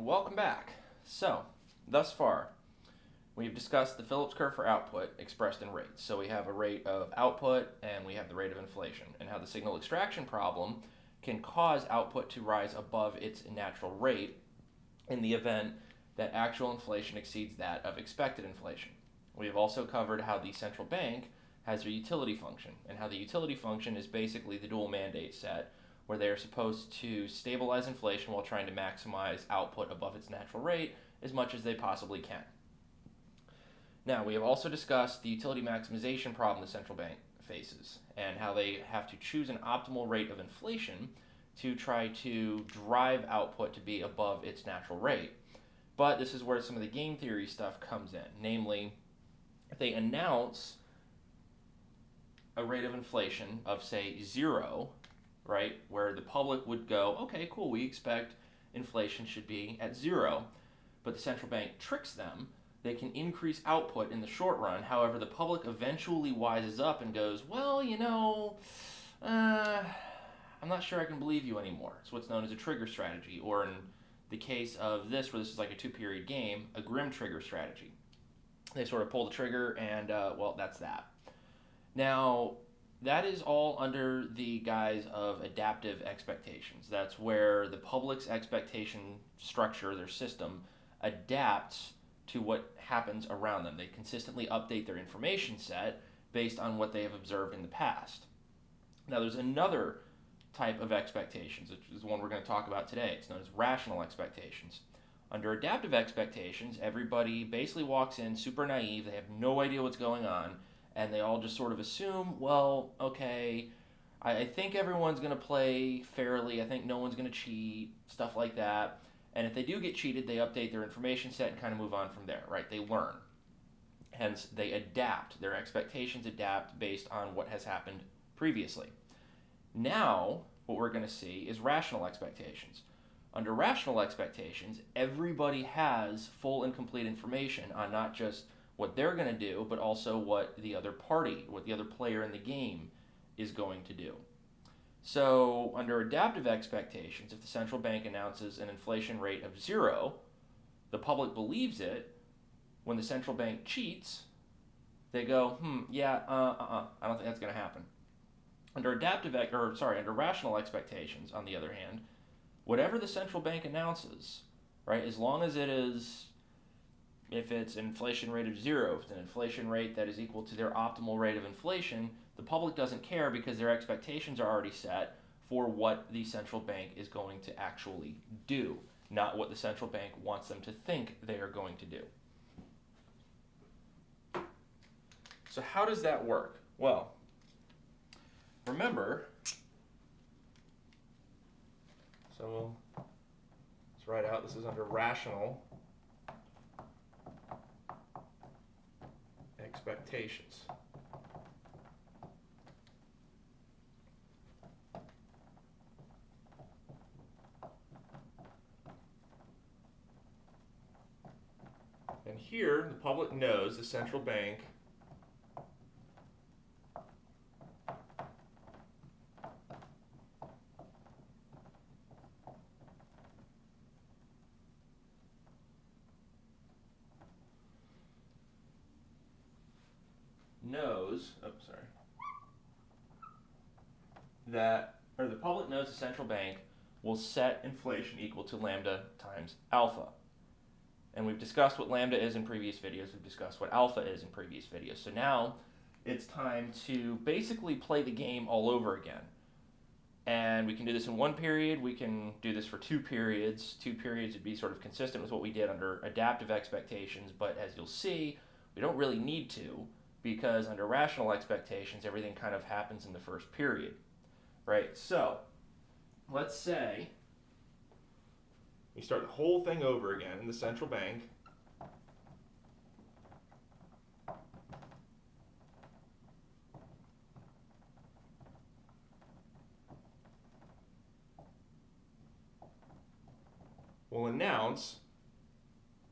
and welcome back. So, thus far, we've discussed the Phillips curve for output expressed in rates. So we have a rate of output and we have the rate of inflation, and how the signal extraction problem can cause output to rise above its natural rate in the event that actual inflation exceeds that of expected inflation. We have also covered how the central bank has a utility function, and how the utility function is basically the dual mandate set, where they are supposed to stabilize inflation while trying to maximize output above its natural rate as much as they possibly can. Now, we have also discussed the utility maximization problem the central bank faces, and how they have to choose an optimal rate of inflation to try to drive output to be above its natural rate. But this is where some of the game theory stuff comes in. Namely, if they announce a rate of inflation of, say, 0, right, where the public would go, okay, cool, we expect inflation should be at 0, but the central bank tricks them, they can increase output in the short run. However, the public eventually wises up and goes, well, I'm not sure I can believe you anymore. It's what's known as a trigger strategy, or in the case of this, where this is like a 2-period game, a grim trigger strategy. They sort of pull the trigger and, well, that's that. Now, that is all under the guise of adaptive expectations. That's where the public's expectation structure, their system, adapts to what happens around them. They consistently update their information set based on what they have observed in the past. Now, there's another type of expectations, which is the one we're going to talk about today. It's known as rational expectations. Under adaptive expectations, everybody basically walks in super naive. They have no idea what's going on, and they all just sort of assume, well, okay, I think everyone's going to play fairly. I think no one's going to cheat, stuff like that. And if they do get cheated, they update their information set and kind of move on from there, right? They learn. Hence, they adapt. Their expectations adapt based on what has happened previously. Now, what we're going to see is rational expectations. Under rational expectations, everybody has full and complete information on not just what they're going to do, but also what the other party, what the other player in the game is going to do. So, under adaptive expectations, if the central bank announces an inflation rate of 0, the public believes it. When the central bank cheats, they go, I don't think that's going to happen. Under rational expectations, on the other hand, whatever the central bank announces, right, as long as it is, if it's an inflation rate of 0, if it's an inflation rate that is equal to their optimal rate of inflation, the public doesn't care because their expectations are already set for what the central bank is going to actually do, not what the central bank wants them to think they are going to do. So how does that work? Well, remember, so let's write out, this is under rational expectations. And here, the public knows the central bank the public knows the central bank will set inflation equal to lambda times alpha. And we've discussed what lambda is in previous videos. We've discussed what alpha is in previous videos. So now it's time to basically play the game all over again. And we can do this in 1 period. We can do this for 2 periods. 2 periods would be sort of consistent with what we did under adaptive expectations. But as you'll see, we don't really need to, because under rational expectations, everything kind of happens in the first period. Right? So let's say we start the whole thing over again in the central bank. Will announce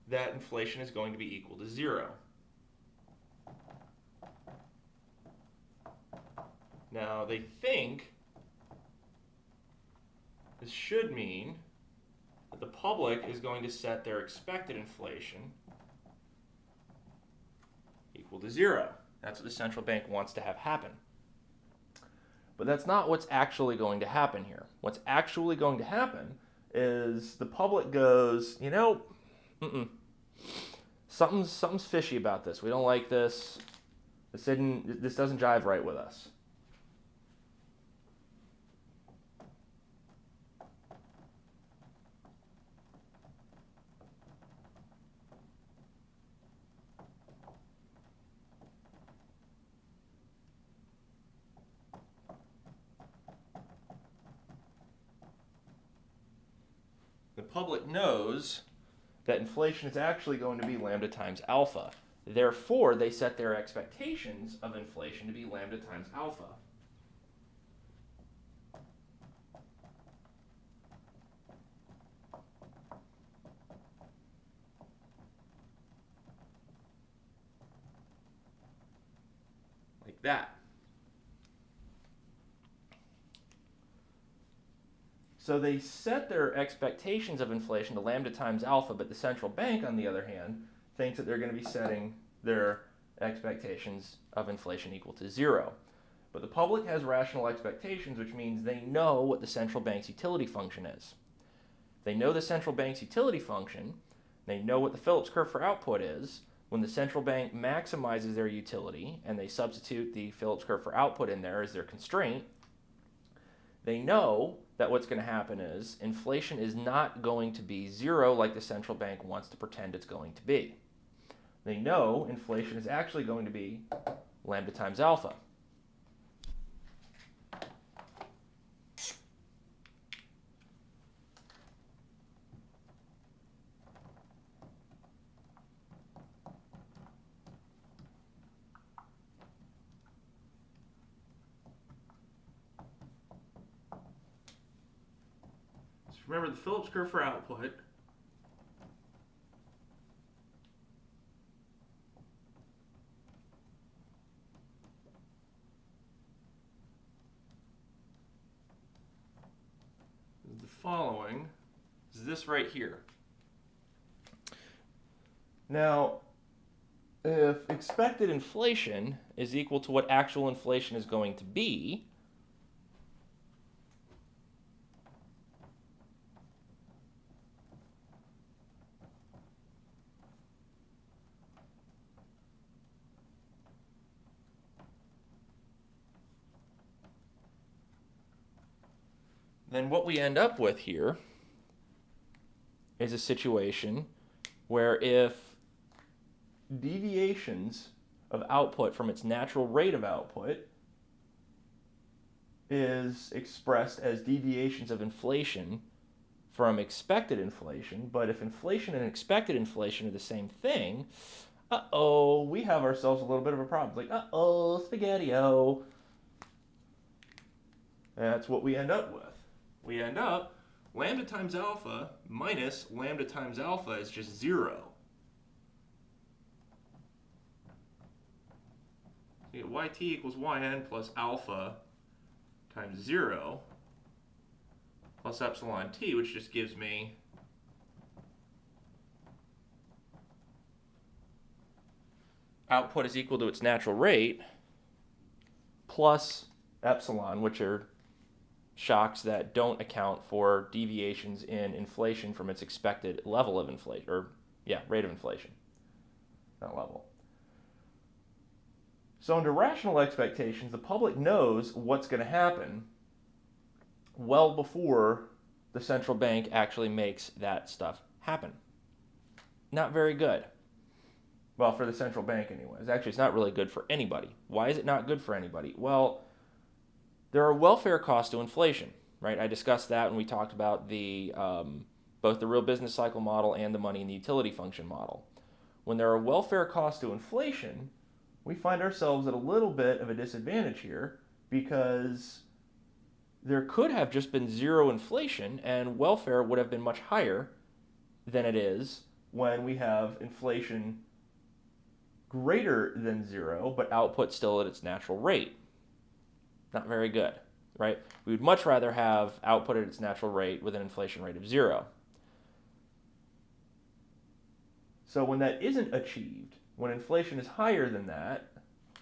that inflation is going to be equal to 0. Now, they think this should mean that the public is going to set their expected inflation equal to 0. That's what the central bank wants to have happen. But that's not what's actually going to happen here. What's actually going to happen is the public goes, you know, something's fishy about this. We don't like this. This doesn't jive right with us. The public knows that inflation is actually going to be lambda times alpha. Therefore, they set their expectations of inflation to be lambda times alpha. Like that. So they set their expectations of inflation to lambda times alpha, but the central bank, on the other hand, thinks that they're going to be setting their expectations of inflation equal to 0. But the public has rational expectations, which means they know what the central bank's utility function is. They know the central bank's utility function. They know what the Phillips curve for output is. When the central bank maximizes their utility and they substitute the Phillips curve for output in there as their constraint, they know that what's going to happen is inflation is not going to be 0 like the central bank wants to pretend it's going to be. They know inflation is actually going to be lambda times alpha. Remember the Phillips curve for output is the following. Is this right here. Now, if expected inflation is equal to what actual inflation is going to be, then what we end up with here is a situation where if deviations of output from its natural rate of output is expressed as deviations of inflation from expected inflation, but if inflation and expected inflation are the same thing, we have ourselves a little bit of a problem. It's like, spaghetti-o. That's what we end up with. We end up lambda times alpha minus lambda times alpha is just 0. So you get yt equals yn plus alpha times 0 plus epsilon t, which just gives me output is equal to its natural rate plus epsilon, which are shocks that don't account for deviations in inflation from its expected level of inflation, rate of inflation, not level. So under rational expectations, the public knows what's going to happen well before the central bank actually makes that stuff happen. Not very good. Well, for the central bank anyways. Actually, it's not really good for anybody. Why is it not good for anybody? Well, there are welfare costs to inflation, right? I discussed that when we talked about the both the real business cycle model and the money and the utility function model. When there are welfare costs to inflation, we find ourselves at a little bit of a disadvantage here because there could have just been 0 inflation and welfare would have been much higher than it is when we have inflation greater than 0, but output still at its natural rate. Not very good, right? We would much rather have output at its natural rate with an inflation rate of 0. So when that isn't achieved, when inflation is higher than that,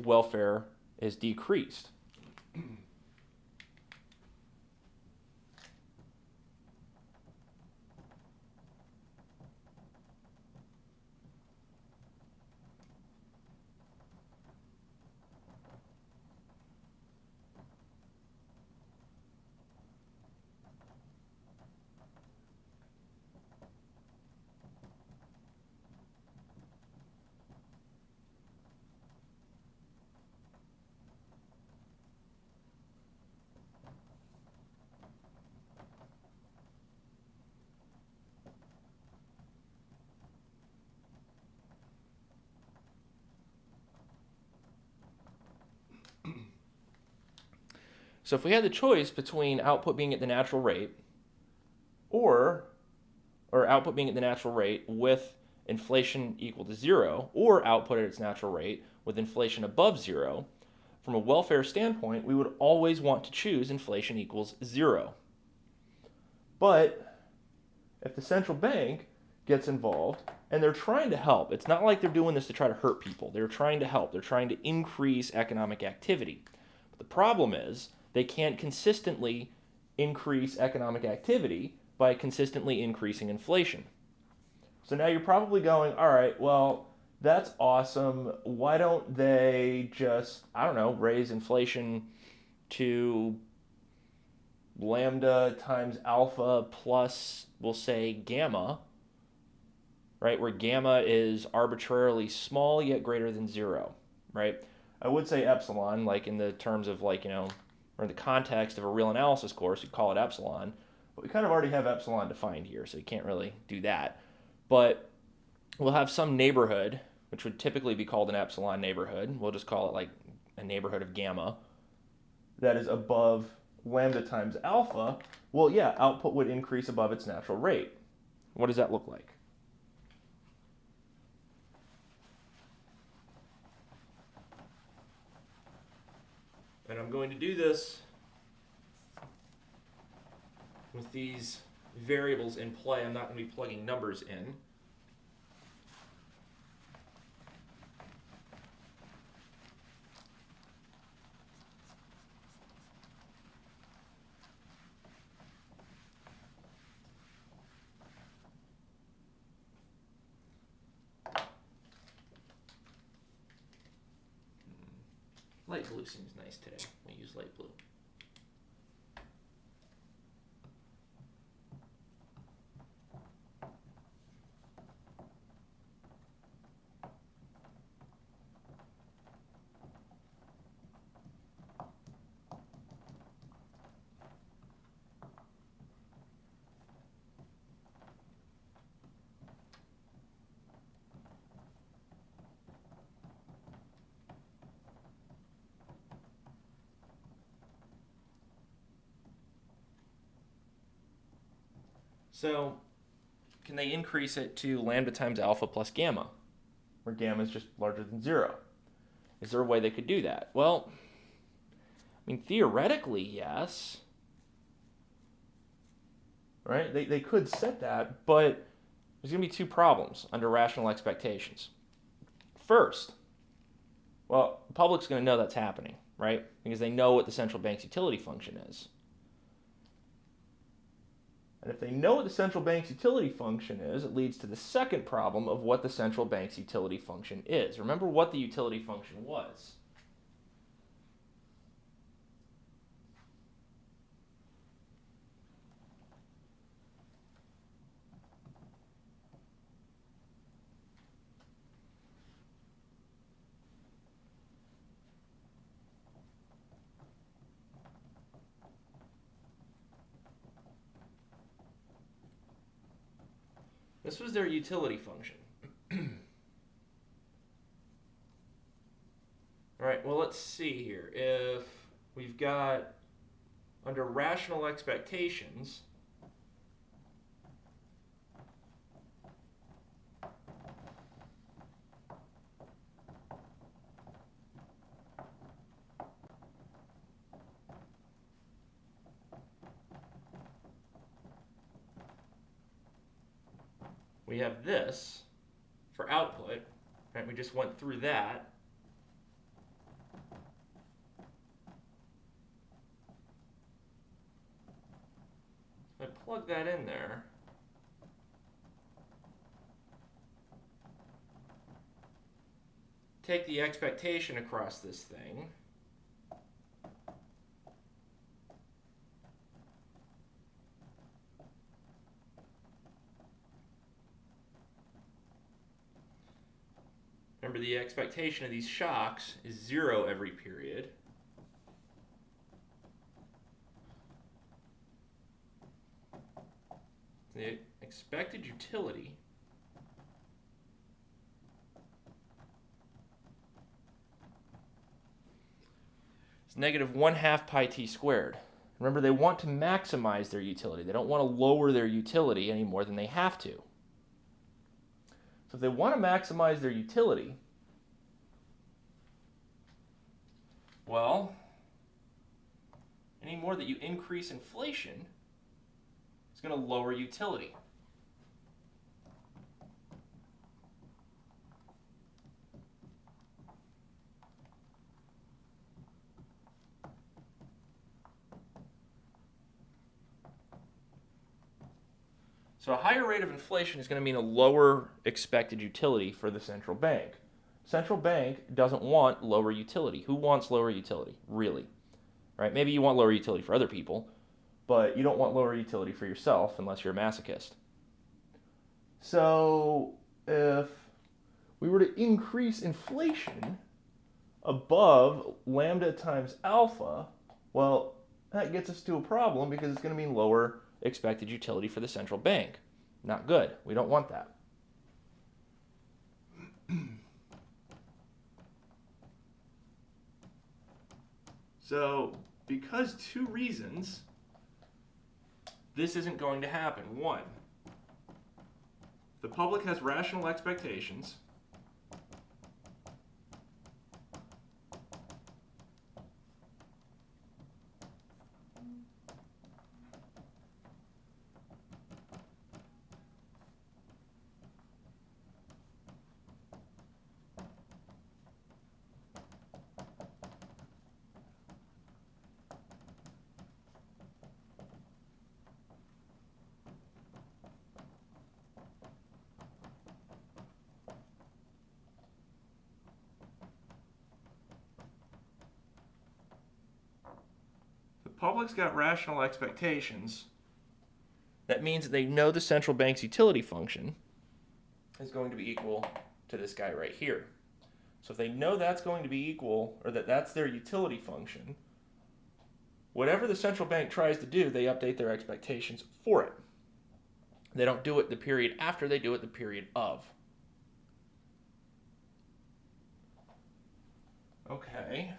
welfare is decreased. So if we had the choice between output being at the natural rate or output being at the natural rate with inflation equal to zero, or output at its natural rate with inflation above zero, from a welfare standpoint, we would always want to choose inflation equals zero. But if the central bank gets involved and they're trying to help, it's not like they're doing this to try to hurt people. They're trying to help. They're trying to increase economic activity. But the problem is they can't consistently increase economic activity by consistently increasing inflation. So now you're probably going, all right, well, that's awesome. Why don't they just, I don't know, raise inflation to lambda times alpha plus, we'll say, gamma, right? Where gamma is arbitrarily small yet greater than zero, right? I would say epsilon, like in the terms of like, or in the context of a real analysis course, you'd call it epsilon. But we kind of already have epsilon defined here, so you can't really do that. But we'll have some neighborhood, which would typically be called an epsilon neighborhood. We'll just call it like a neighborhood of gamma that is above lambda times alpha. Well, yeah, output would increase above its natural rate. What does that look like? And I'm going to do this with these variables in play. I'm not going to be plugging numbers in. Light blue seems nice today. We'll use light blue. So can they increase it to lambda times alpha plus gamma, where gamma is just larger than zero? Is there a way they could do that? Well, I mean, theoretically, yes. Right? They could set that, but there's going to be two problems under rational expectations. First, well, the public's going to know that's happening, right? Because they know what the central bank's utility function is. And if they know what the central bank's utility function is, it leads to the second problem of what the central bank's utility function is. Remember what the utility function was. This was their utility function. All right, well, let's see here. If we've got, under rational expectations, we have this for our output, right? We just went through that. I plug that in there. Take the expectation across this thing. Remember, the expectation of these shocks is 0 every period. The expected utility is negative 1/2 pi t squared. Remember, they want to maximize their utility. They don't want to lower their utility any more than they have to. So if they want to maximize their utility, well, any more that you increase inflation, it's going to lower utility. So a higher rate of inflation is going to mean a lower expected utility for the central bank. Central bank doesn't want lower utility. Who wants lower utility, really? Right? Maybe you want lower utility for other people, but you don't want lower utility for yourself unless you're a masochist. So if we were to increase inflation above lambda times alpha, well, that gets us to a problem because it's going to mean lower expected utility for the central bank. Not good. We don't want that. So, because 2 reasons, this isn't going to happen. 1, the public has rational expectations. Public's got rational expectations. That means that they know the central bank's utility function is going to be equal to this guy right here. So if they know that's going to be equal, or that that's their utility function, whatever the central bank tries to do, they update their expectations for it. They don't do it the period after, they do it the period of. Okay.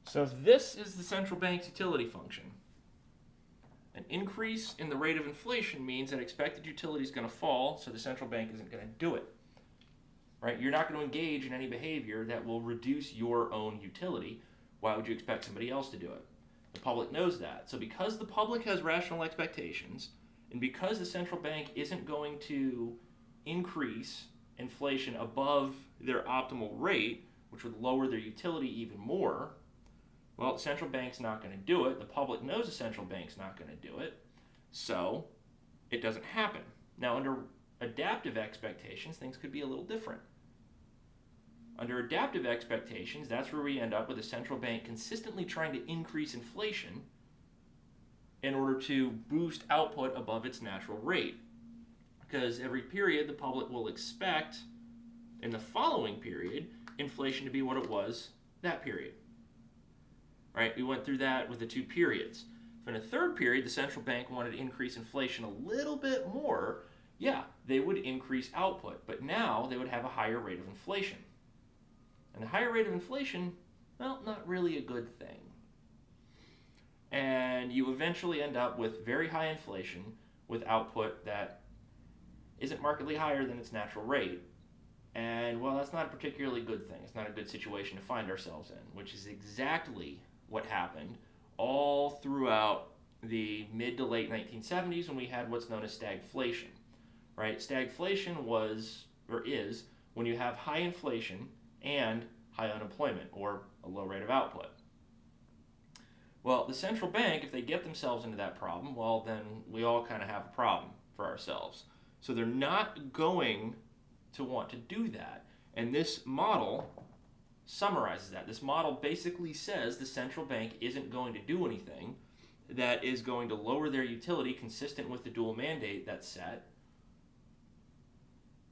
So if this is the central bank's utility function, an increase in the rate of inflation means that expected utility is going to fall, so the central bank isn't going to do it. Right? You're not going to engage in any behavior that will reduce your own utility. Why would you expect somebody else to do it? The public knows that. So because the public has rational expectations, and because the central bank isn't going to increase inflation above their optimal rate, which would lower their utility even more, well, the central bank's not going to do it. The public knows the central bank's not going to do it, so it doesn't happen. Now, under adaptive expectations, things could be a little different. Under adaptive expectations, that's where we end up with a central bank consistently trying to increase inflation in order to boost output above its natural rate. Because every period, the public will expect, in the following period, inflation to be what it was that period. right? We went through that with the two periods. If in a third period the central bank wanted to increase inflation a little bit more, yeah, they would increase output, but now they would have a higher rate of inflation. And a higher rate of inflation, well, not really a good thing. And you eventually end up with very high inflation with output that isn't markedly higher than its natural rate. And, well, that's not a particularly good thing. It's not a good situation to find ourselves in, which is exactly what happened all throughout the mid to late 1970s when we had what's known as stagflation, right? Stagflation was, or is, when you have high inflation and high unemployment, or a low rate of output. Well, the central bank, if they get themselves into that problem, well, then we all kind of have a problem for ourselves. So they're not going to want to do that. And this model summarizes that. This model basically says the central bank isn't going to do anything that is going to lower their utility consistent with the dual mandate that's set,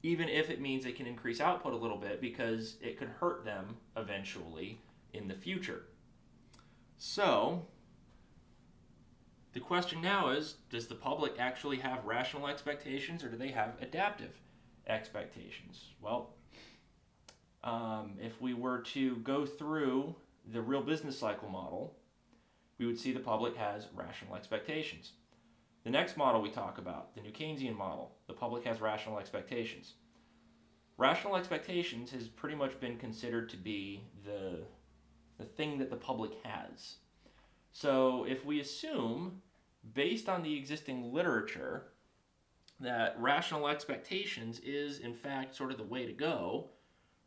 even if it means they can increase output a little bit because it could hurt them eventually in the future. So, the question now is, does the public actually have rational expectations or do they have adaptive expectations? Well, if we were to go through the real business cycle model, we would see the public has rational expectations. The next model we talk about, the New Keynesian model, the public has rational expectations. Rational expectations has pretty much been considered to be the thing that the public has. So if we assume, based on the existing literature, that rational expectations is in fact sort of the way to go,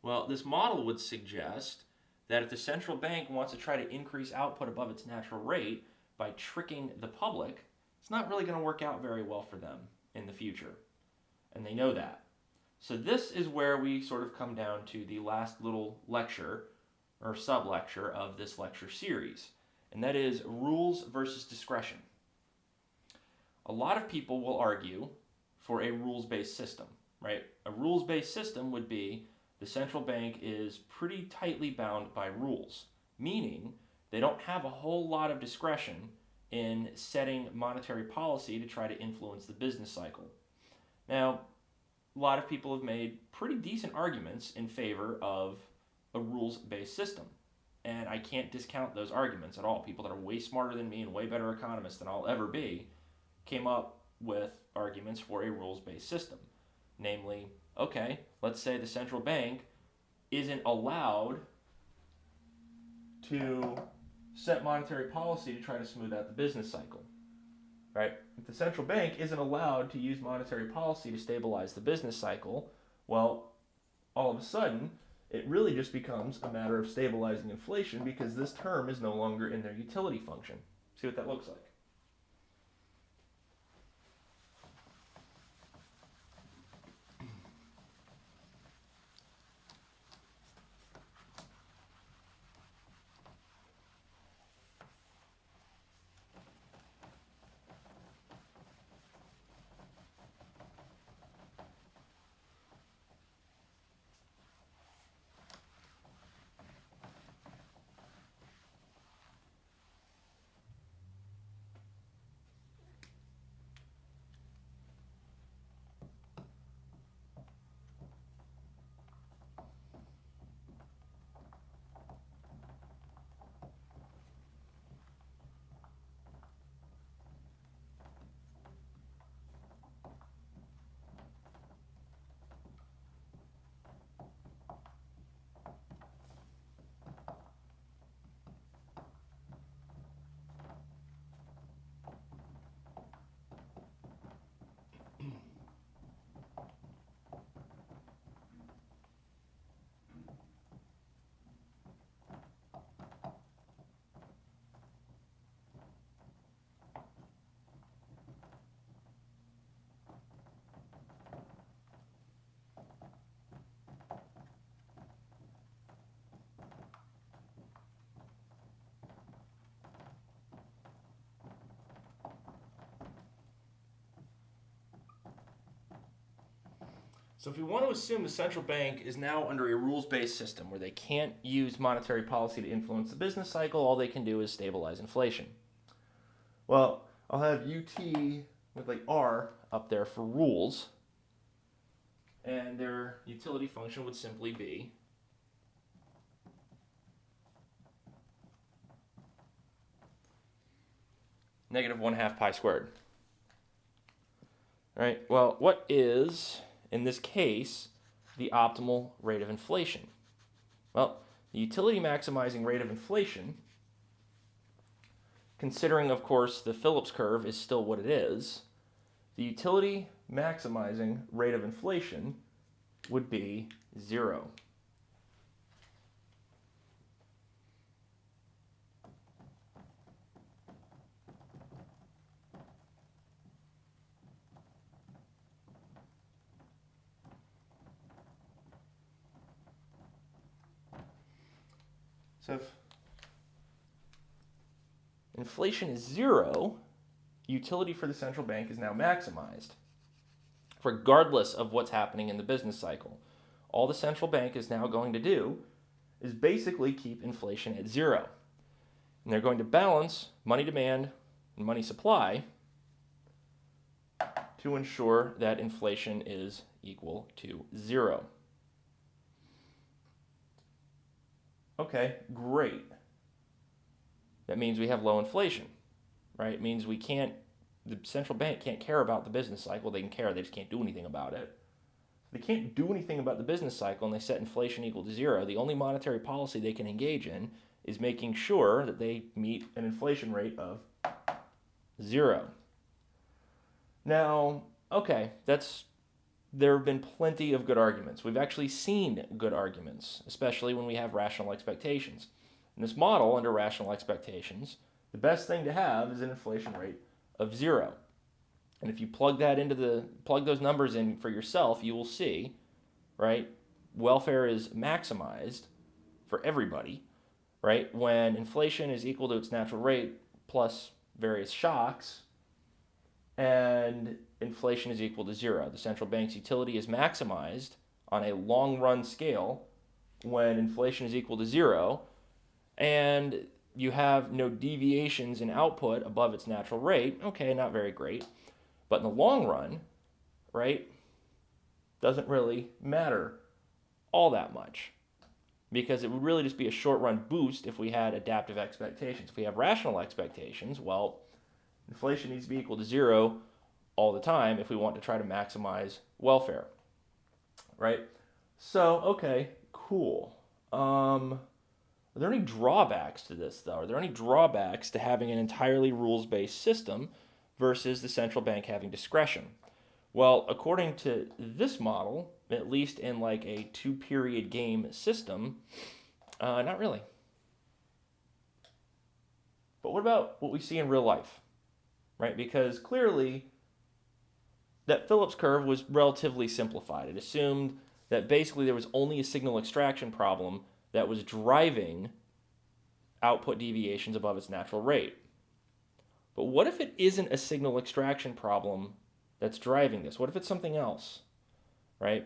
well, this model would suggest that if the central bank wants to try to increase output above its natural rate by tricking the public, it's not really going to work out very well for them in the future. And they know that. So this is where we sort of come down to the last little lecture or sub-lecture of this lecture series, and that is rules versus discretion. A lot of people will argue for a rules-based system, right? A rules-based system would be the central bank is pretty tightly bound by rules, meaning they don't have a whole lot of discretion in setting monetary policy to try to influence the business cycle. Now, a lot of people have made pretty decent arguments in favor of a rules-based system, and I can't discount those arguments at all. People that are way smarter than me and way better economists than I'll ever be came up with arguments for a rules-based system. Namely, okay, let's say the central bank isn't allowed to set monetary policy to try to smooth out the business cycle, right? If the central bank isn't allowed to use monetary policy to stabilize the business cycle, well, all of a sudden, it really just becomes a matter of stabilizing inflation because this term is no longer in their utility function. See what that looks like? So if we want to assume the central bank is now under a rules-based system where they can't use monetary policy to influence the business cycle, all they can do is stabilize inflation. Well, I'll have UT with like R up there for rules, and their utility function would simply be negative 1/2 pi squared. All right, well, what is, in this case, the optimal rate of inflation? Well, the utility maximizing rate of inflation, considering, of course, the Phillips curve is still what it is, the utility maximizing rate of inflation would be 0. So if inflation is 0, utility for the central bank is now maximized, regardless of what's happening in the business cycle. All the central bank is now going to do is basically keep inflation at 0. And they're going to balance money demand and money supply to ensure that inflation is equal to 0. Okay, great. That means we have low inflation, right? It means the central bank can't care about the business cycle. They can care, they just can't do anything about it. If they can't do anything about the business cycle and they set inflation equal to 0, the only monetary policy they can engage in is making sure that they meet an inflation rate of 0. Now, okay, there have been plenty of good arguments. We've actually seen good arguments, especially when we have rational expectations. In this model, under rational expectations, the best thing to have is an inflation rate of 0. And if you plug those numbers in for yourself, you will see, right, welfare is maximized for everybody, right, when inflation is equal to its natural rate plus various shocks, and inflation is equal to 0. The central bank's utility is maximized on a long-run scale when inflation is equal to 0, and you have no deviations in output above its natural rate. Okay, not very great. But in the long run, right, doesn't really matter all that much, because it would really just be a short-run boost if we had adaptive expectations. If we have rational expectations, well, inflation needs to be equal to 0 all the time if we want to try to maximize welfare, right? So, okay, cool. Are there any drawbacks to this, though? Are there any drawbacks to having an entirely rules-based system versus the central bank having discretion? Well, according to this model, at least in like a 2-period game system, not really. But what about what we see in real life, right? Because clearly that Phillips curve was relatively simplified. It assumed that basically there was only a signal extraction problem that was driving output deviations above its natural rate. But what if it isn't a signal extraction problem that's driving this? What if it's something else, right?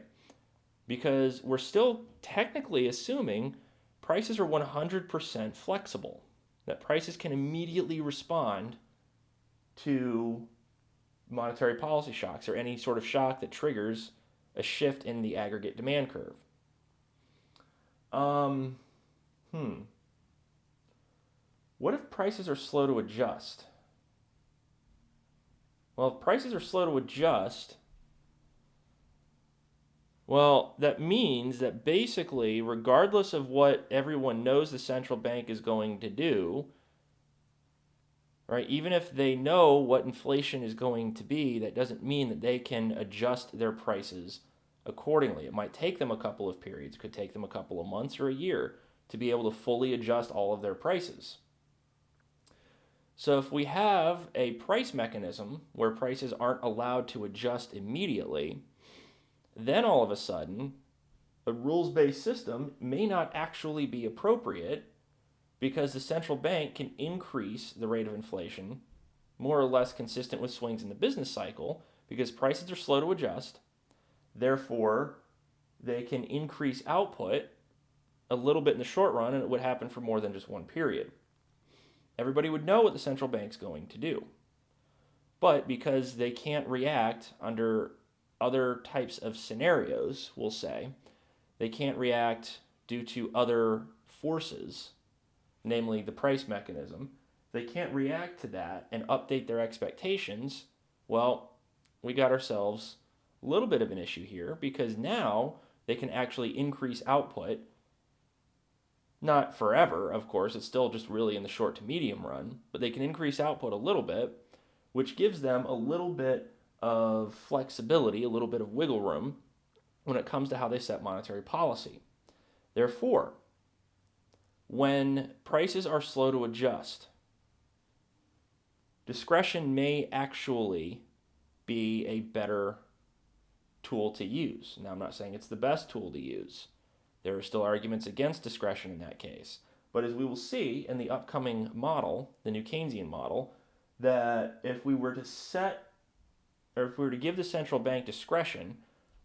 Because we're still technically assuming prices are 100% flexible, that prices can immediately respond to monetary policy shocks or any sort of shock that triggers a shift in the aggregate demand curve. What if prices are slow to adjust? Well, if prices are slow to adjust, well, that means that basically, regardless of what everyone knows the central bank is going to do, right, even if they know what inflation is going to be, that doesn't mean that they can adjust their prices accordingly. It might take them a couple of periods, could take them a couple of months or a year to be able to fully adjust all of their prices. So if we have a price mechanism where prices aren't allowed to adjust immediately, then all of a sudden, a rules-based system may not actually be appropriate, because the central bank can increase the rate of inflation more or less consistent with swings in the business cycle, because prices are slow to adjust, Therefore, they can increase output a little bit in the short run, and it would happen for more than just one period. Everybody would know what the central bank's going to do. But because they can't react under other types of scenarios, we'll say, they can't react due to other forces, namely the price mechanism, they can't react to that and update their expectations, well, we got ourselves a little bit of an issue here because now they can actually increase output. Not forever, of course, it's still just really in the short to medium run, but they can increase output a little bit, which gives them a little bit of flexibility, a little bit of wiggle room when it comes to how they set monetary policy. Therefore, when prices are slow to adjust, discretion may actually be a better tool to use. Now, I'm not saying it's the best tool to use. There are still arguments against discretion in that case. But as we will see in the upcoming model, the new Keynesian model, that if we were to give the central bank discretion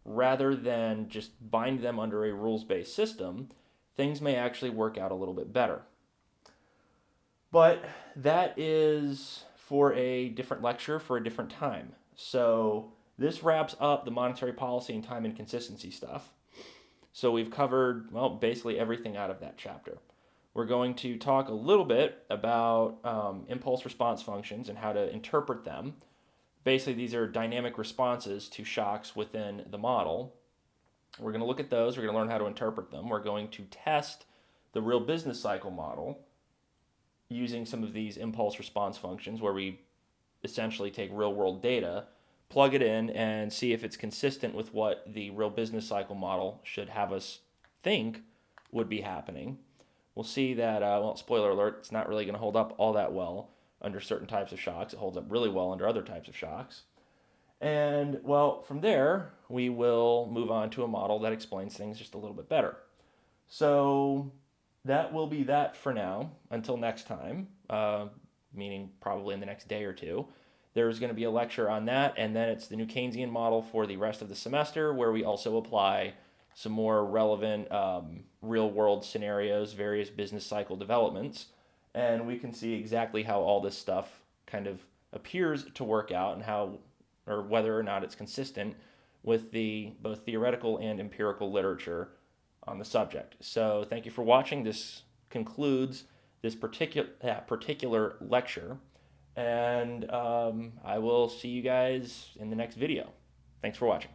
rather than just bind them under a rules-based system, things may actually work out a little bit better. But that is for a different lecture for a different time. So this wraps up the monetary policy and time inconsistency stuff. So we've covered, well, basically everything out of that chapter. We're going to talk a little bit about impulse response functions and how to interpret them. Basically, these are dynamic responses to shocks within the model. We're going to look at those. We're going to learn how to interpret them. We're going to test the real business cycle model using some of these impulse response functions where we essentially take real-world data, plug it in, and see if it's consistent with what the real business cycle model should have us think would be happening. We'll see that, well, spoiler alert, it's not really going to hold up all that well under certain types of shocks. It holds up really well under other types of shocks. And, well, from there, we will move on to a model that explains things just a little bit better. So that will be that for now. Until next time, meaning probably in the next day or two. There's going to be a lecture on that, and then it's the new Keynesian model for the rest of the semester, where we also apply some more relevant real-world scenarios, various business cycle developments, and we can see exactly how all this stuff kind of appears to work out and how, or whether or not it's consistent with the both theoretical and empirical literature on the subject. So thank you for watching. This concludes this particular lecture. And I will see you guys in the next video. Thanks for watching.